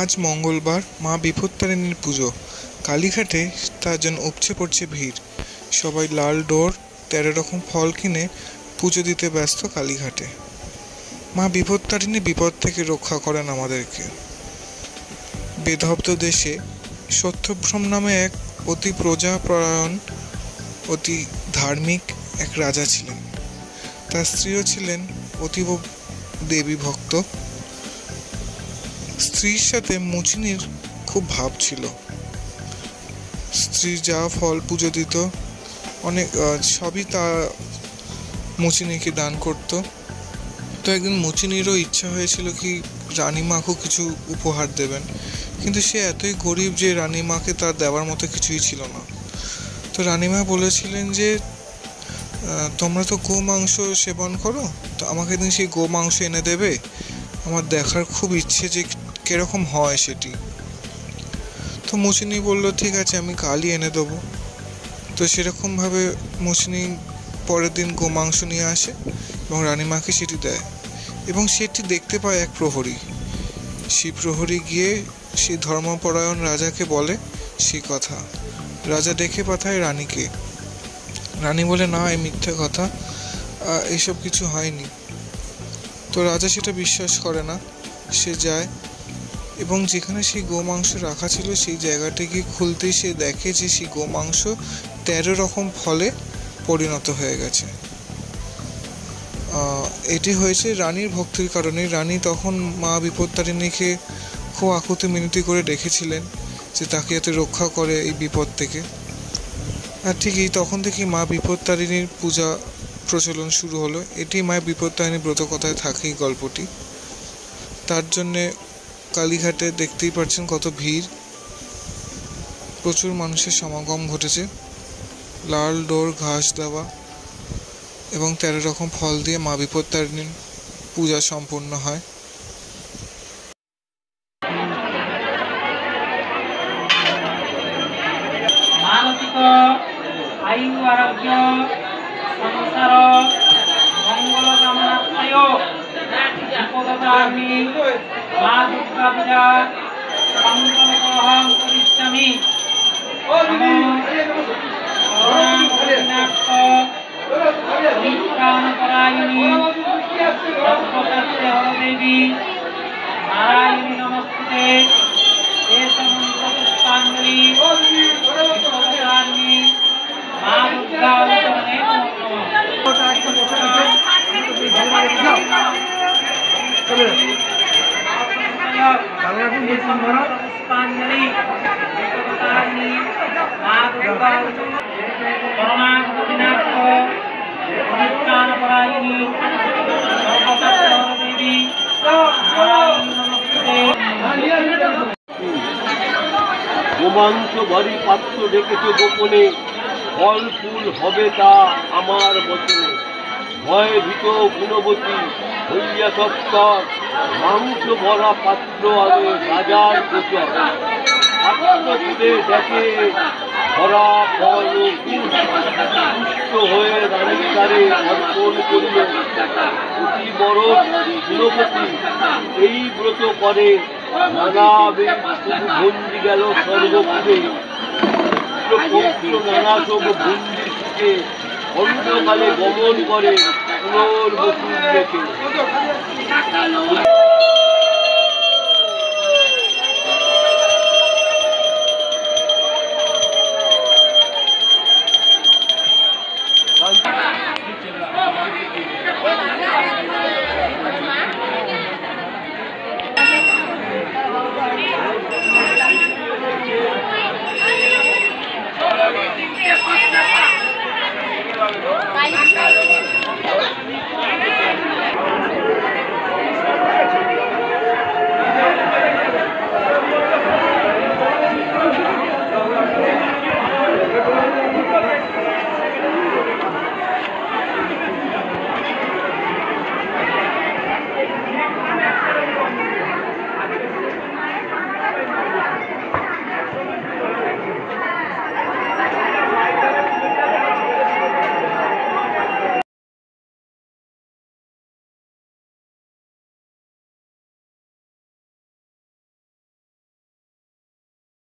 আজ মঙ্গলবার মা বিপত্তারিণীর পুজো। কালীঘাটে তার জন্য উপচে পড়ছে ভিড়। সবাই লাল ডোর 13 রকম ফল কিনে পুজো দিতে ব্যস্ত কালীঘাটে। মা বিপত্তারিণী বিপদ থেকে রক্ষা করেন আমাদেরকে। বেদব্ধ দেশে সত্যভ্রম নামে এক অতি প্রজাপরায়ণ অতি ধার্মিক এক রাজা ছিলেন। তার স্ত্রীও ছিলেন অতীব দেবী ভক্ত। স্ত্রীর সাথে মুচিনির খুব ভাব ছিল। স্ত্রী যা ফল পুজো দিত অনেক সবই তা মুচিনিকে দান করত। তো একদিন মুচিনিরও ইচ্ছা হয়েছিল কি রানীমাকেও কিছু উপহার দেবেন, কিন্তু সে এতই গরিব যে রানীমাকে তার দেওয়ার মতো কিছুই ছিল না। তো রানীমা বলেছিলেন যে তোমরা তো গো মাংস সেবন করো, তো আমাকে দিন সেই গো মাংস এনে দেবে, আমার দেখার খুব ইচ্ছে যে কীরকম হয় সেটি। তো মুচিনি বলল ঠিক আছে, আমি কালই এনে দেবো। তো সেরকমভাবে মুচিনি পরের দিন গো মাংস নিয়ে আসে এবং রানীমাকে সেটি দেয়, এবং সেটি দেখতে পায় এক প্রহরী। সেই প্রহরী গিয়ে সেই ধর্মপরায়ণ রাজাকে বলে সেই কথা। রাজা ডেকে পাঠায় রানীকে। রানী বলে না, এই মিথ্যে কথা, এইসব কিছু হয়নি। তো রাজা সেটা বিশ্বাস করে না। সে যায় এবং যেখানে সেই গোমাংস রাখা ছিল সেই জায়গাটিকে খুলতেই সে দেখে যে সেই গোমাংস 13 রকম ফলে পরিণত হয়ে গেছে। এটি হয়েছে রানীর ভক্তির কারণে। রানী তখন মা বিপত্তারিণীকে খুব আকুতি মিনতি করে ডেকেছিলেন যে তাকে যাতে রক্ষা করে এই বিপদ থেকে। আর ঠিক এই তখন থেকেই মা বিপত্তারিণীর পূজা প্রচলন শুরু হলো। এটি মা বিপত্তারিণী ব্রত কথায় থাকেই গল্পটি। তার জন্যে কালীঘাটে দেখতেই পাচ্ছেন কত ভিড়, প্রচুর মানুষের সমাগম ঘটেছে। লাল ডোর ঘাস দেওয়া এবং 13 রকম ফল দিয়ে মা বিপত্তারিণীর পূজা সম্পন্ন হয়। মানসিক আয়ু আরোগ্য সংসার মঙ্গল কামনার্থে বিপদতারিণী মা দুর্গা পূজা সংকল্পহং করিষ্যামি। পরায়ণী সর্বশাস্ত্রে হরদেবী নারায়ণী নমস্তে। পুষ্পাঞ্জলি মা দুর্গা পুষ্পাঞ্জলি মা দুর্গা করুণাকরণার্থ পরায়ণী সর্বশাস্ত্রে হরদেবী নারায়ণী নমস্তে। গোমাংস ভরি পাত্র ডেকেছ গোপনে, ফল ফুল হবে তা আমার বচনে। ভয়ে ভীত গুণবতী হইয়া সত্তর, মাংস ভরা পাত্র আগে রাজার গোচর। পাত্র তুলে দেখে ভরা ফল পুষ্ট হয়ে রানীর দ্বারে অর্পণ করিল। অতি বড় গুণবতী এই ব্রত করে, নানা ভঞ্জি গেল সর্বপুরে। পবিত্র নানা সব ভঞ্জি সুখে অন্ধকালে গমন করে পুনর্বসুর দেখে।